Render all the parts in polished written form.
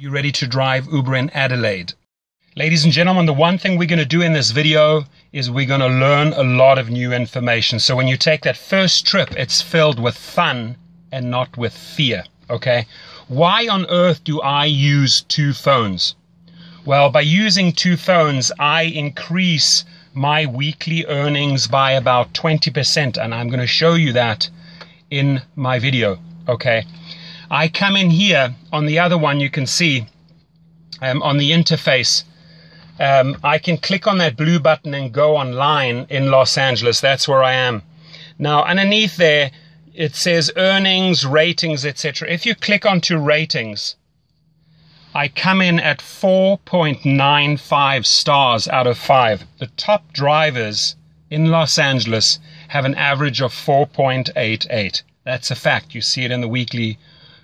You ready to drive Uber in Adelaide? Ladies and gentlemen, the one thing we're going to do in this video is we're going to learn a lot of new information. So when you take that first trip, it's filled with fun and not with fear, okay? Why on earth do I use two phones? Well, by using two phones, I increase my weekly earnings by about 20%, and I'm going to show you that in my video, okay? I come in here, on the other one you can see, on the interface, I can click on that blue button and go online in Los Angeles. That's where I am. Now, underneath there, it says earnings, ratings, etc. If you click onto ratings, I come in at 4.95 stars out of 5. The top drivers in Los Angeles have an average of 4.88. That's a fact. You see it in the weekly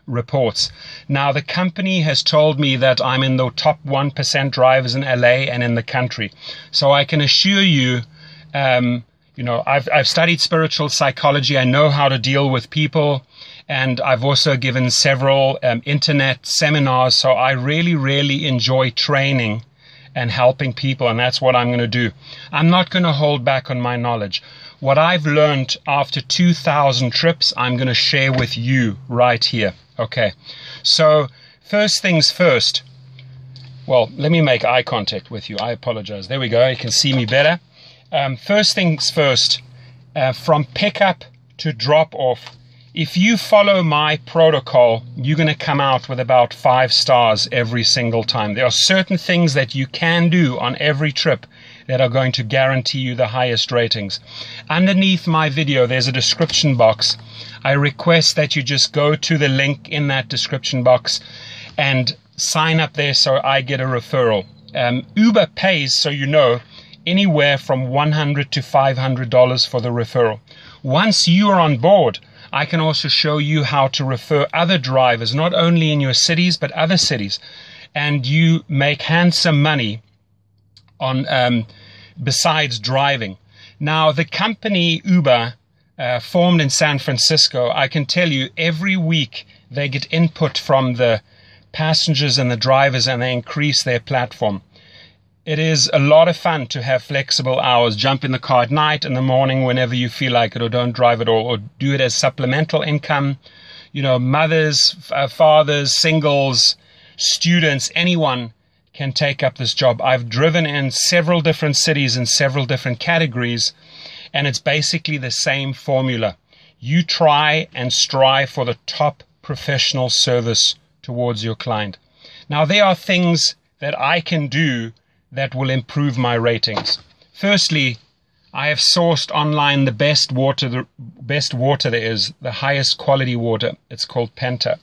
reports. Now, the company has told me that I'm in the top 1% drivers in LA and in the country. So I can assure you, I've studied spiritual psychology. I know how to deal with people. And I've also given several internet seminars. So I really, really enjoy training and helping people. And that's what I'm going to do. I'm not going to hold back on my knowledge. What I've learned after 2,000 trips, I'm going to share with you right here. Okay, so first things first. Well, let me make eye contact with you. I apologize. There we go. You can see me better. First things first, from pickup to drop off, if you follow my protocol, you're going to come out with about 5 stars every single time. There are certain things that you can do on every trip that are going to guarantee you the highest ratings. Underneath my video, there's a description box. I request that you just go to the link in that description box and sign up there so I get a referral. Uber pays, so you know, anywhere from $100 to $500 for the referral. Once you are on board, I can also show you how to refer other drivers, not only in your cities, but other cities. And you make handsome money on besides driving. Now, the company Uber, formed in San Francisco, I can tell you every week they get input from the passengers and the drivers, and they increase their platform. It is a lot of fun to have flexible hours. Jump in the car at night, in the morning, whenever you feel like it, or don't drive at all, or do it as supplemental income. You know, mothers, fathers, singles, students, anyone can take up this job. I've driven in several different cities in several different categories, and it's basically the same formula. You try and strive for the top professional service towards your client. Now, there are things that I can do that will improve my ratings. Firstly, I have sourced online the best water there is, the highest quality water. It's called Penta.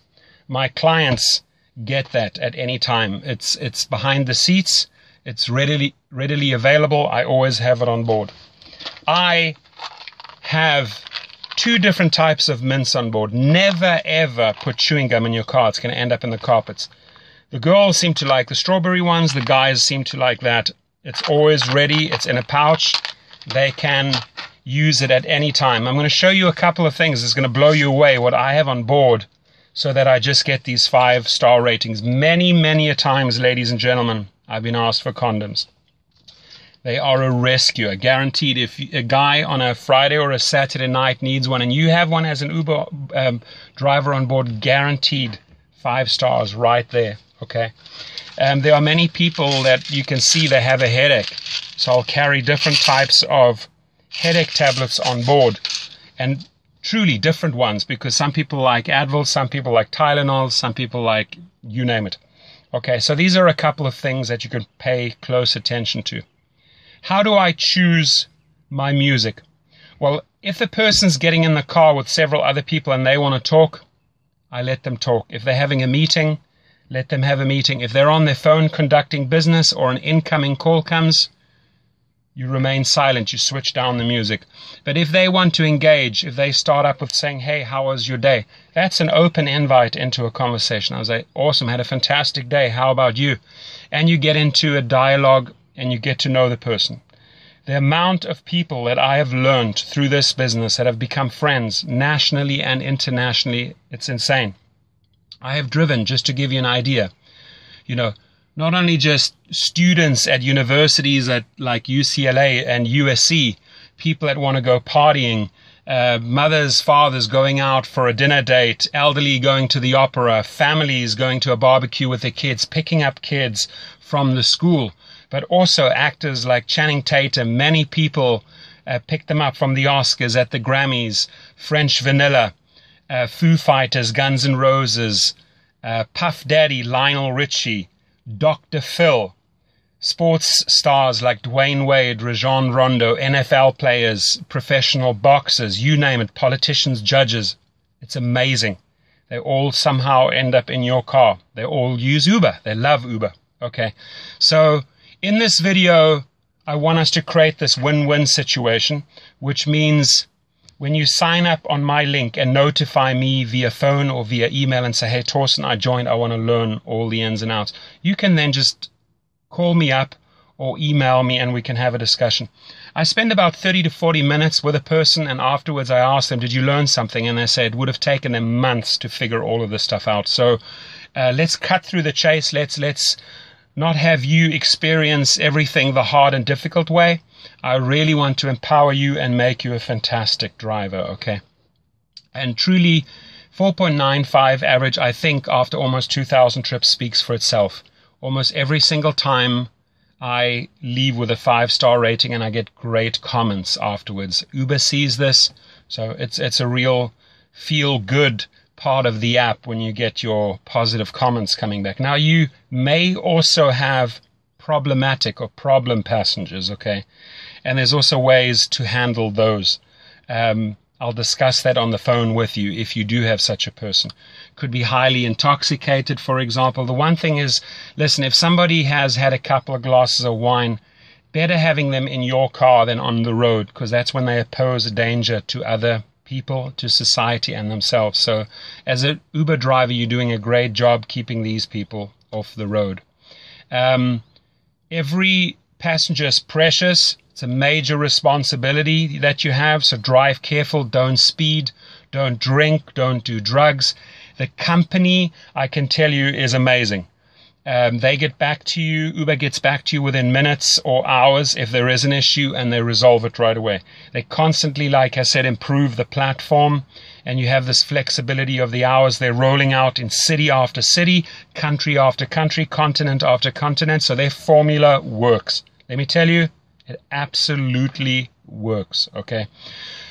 My clients get that at any time. It's behind the seats. It's readily available. I always have it on board. I have 2 different types of mints on board. Never ever put chewing gum in your car. It's going to end up in the carpets. The girls seem to like the strawberry ones. The guys seem to like that. It's always ready. It's in a pouch. They can use it at any time. I'm going to show you a couple of things. It's going to blow you away what I have on board so that I just get these 5-star ratings. Many, many a times, ladies and gentlemen, I've been asked for condoms. They are a rescue, guaranteed. If a guy on a Friday or a Saturday night needs one and you have one as an Uber driver on board, guaranteed 5 stars right there, okay? There are many people that you can see they have a headache. So I'll carry different types of headache tablets on board, and truly different ones, because some people like Advil, some people like Tylenol, some people like you name it. Okay, so these are a couple of things that you can pay close attention to. How do I choose my music? Well, if the person's getting in the car with several other people and they want to talk, I let them talk. If they're having a meeting, let them have a meeting. If they're on their phone conducting business or an incoming call comes, you remain silent, you switch down the music. But if they want to engage, if they start up with saying, hey, how was your day? That's an open invite into a conversation. I was like, awesome, had a fantastic day. How about you? And you get into a dialogue and you get to know the person. The amount of people that I have learned through this business that have become friends nationally and internationally, it's insane. I have driven, just to give you an idea, You know, not only just students at universities at like UCLA and USC, people that want to go partying, mothers, fathers going out for a dinner date, elderly going to the opera, families going to a barbecue with their kids, picking up kids from the school, but also actors like Channing Tatum. Many people picked them up from the Oscars, at the Grammys, French Vanilla, Foo Fighters, Guns N' Roses, Puff Daddy, Lionel Richie, Dr. Phil, sports stars like Dwayne Wade, Rajon Rondo, NFL players, professional boxers, you name it, politicians, judges. It's amazing. They all somehow end up in your car. They all use Uber. They love Uber. Okay. So in this video, I want us to create this win-win situation, which means when you sign up on my link and notify me via phone or via email and say, hey, Torsten, I joined, I want to learn all the ins and outs, you can then just call me up or email me and we can have a discussion. I spend about 30 to 40 minutes with a person, and afterwards I ask them, did you learn something? And they say it would have taken them months to figure all of this stuff out. So let's cut through the chase. Let's not have you experience everything the hard and difficult way. I really want to empower you and make you a fantastic driver, okay? And truly, 4.95 average, I think, after almost 2,000 trips speaks for itself. Almost every single time I leave with a 5-star rating and I get great comments afterwards. Uber sees this, so it's a real feel-good part of the app when you get your positive comments coming back. Now, you may also have problematic or problem passengers, okay? And there's also ways to handle those. I'll discuss that on the phone with you if you do have such a person. Could be highly intoxicated, for example. The one thing is, listen, if somebody has had a couple of glasses of wine, better having them in your car than on the road, because that's when they pose a danger to other people, to society and themselves. So as an Uber driver, you're doing a great job keeping these people off the road. Every passenger is precious. It's a major responsibility that you have, so drive careful, don't speed, don't drink, don't do drugs. The company, I can tell you, is amazing. They get back to you, Uber gets back to you within minutes or hours if there is an issue, and they resolve it right away. They constantly, like I said, improve the platform, and you have this flexibility of the hours they're rolling out in city after city, country after country, continent after continent, so their formula works. Let me tell you, it absolutely works, okay?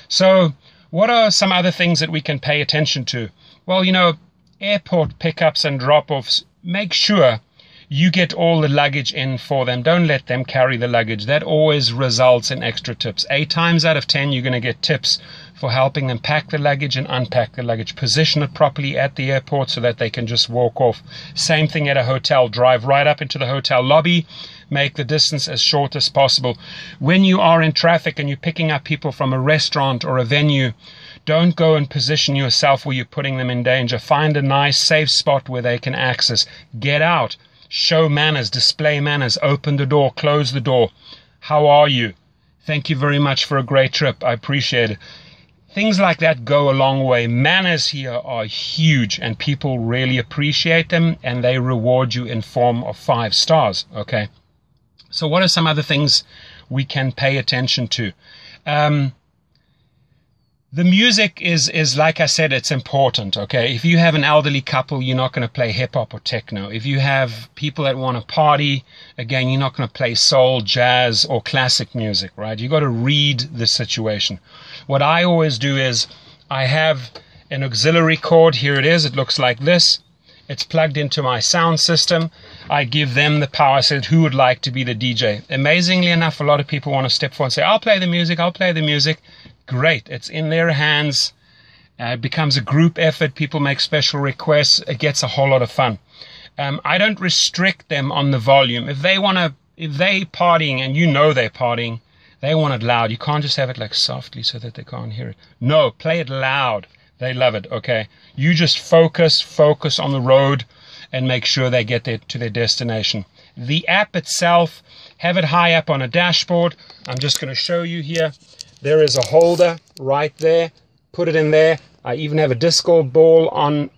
So what are some other things that we can pay attention to? Well, you know, airport pickups and drop-offs, make sure you get all the luggage in for them. Don't let them carry the luggage. That always results in extra tips. 8 times out of 10, you're going to get tips for helping them pack the luggage and unpack the luggage. Position it properly at the airport so that they can just walk off. Same thing at a hotel. Drive right up into the hotel lobby. Make the distance as short as possible. When you are in traffic and you're picking up people from a restaurant or a venue, don't go and position yourself where you're putting them in danger. Find a nice, safe spot where they can access. Get out. Show manners. Display manners. Open the door. Close the door. How are you? Thank you very much for a great trip. I appreciate it. Things like that go a long way. Manners here are huge, and people really appreciate them, and they reward you in form of 5 stars, okay? So what are some other things we can pay attention to? The music is, like I said, it's important, okay? If you have an elderly couple, you're not going to play hip-hop or techno. If you have people that want to party, again, you're not going to play soul, jazz, or classic music, right? You've got to read the situation. What I always do is I have an auxiliary cord. Here it is. It looks like this. It's plugged into my sound system. I give them the power. I said, who would like to be the DJ? Amazingly enough, a lot of people want to step forward and say, I'll play the music, I'll play the music. Great. It's in their hands. It becomes a group effort. People make special requests. It gets a whole lot of fun. I don't restrict them on the volume. If they partying and you know they're partying, they want it loud. You can't just have it like softly so that they can't hear it. No, play it loud. They love it, okay? You just focus on the road and make sure they get to their destination. The app itself, have it high up on a dashboard. I'm just going to show you here. There is a holder right there. Put it in there. I even have a disco ball on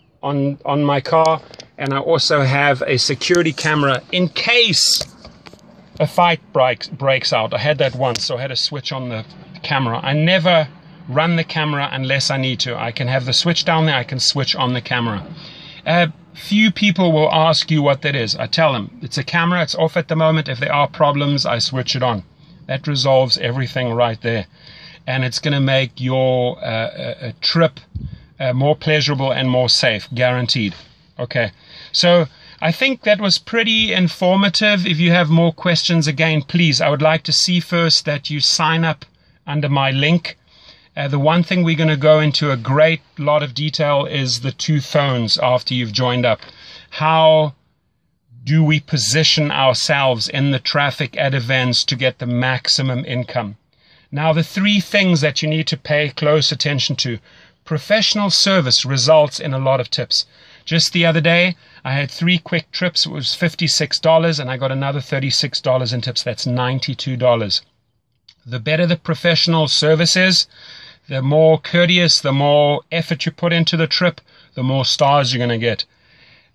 my car. And I also have a security camera in case a fight breaks out. I had that once, so I had to switch on the camera. I never run the camera unless I need to. I can have the switch down there, I can switch on the camera. Few people will ask you what that is. I tell them, it's a camera, it's off at the moment. If there are problems, I switch it on. That resolves everything right there. And it's going to make your trip more pleasurable and more safe, guaranteed. Okay, so I think that was pretty informative. If you have more questions, again, please, I would like to see first that you sign up under my link. The one thing we're going to go into a great lot of detail is the 2 phones after you've joined up. How do we position ourselves in the traffic at events to get the maximum income? Now, the 3 things that you need to pay close attention to. Professional service results in a lot of tips. Just the other day, I had 3 quick trips. It was $56, and I got another $36 in tips. That's $92. The better the professional service is, the more courteous, the more effort you put into the trip, the more stars you're going to get.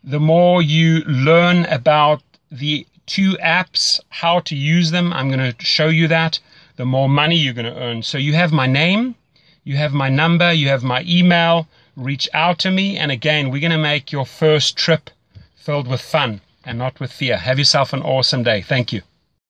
The more you learn about the 2 apps, how to use them, I'm going to show you that, the more money you're going to earn. So you have my name, you have my number, you have my email. Reach out to me, and again, we're going to make your first trip filled with fun and not with fear. Have yourself an awesome day. Thank you.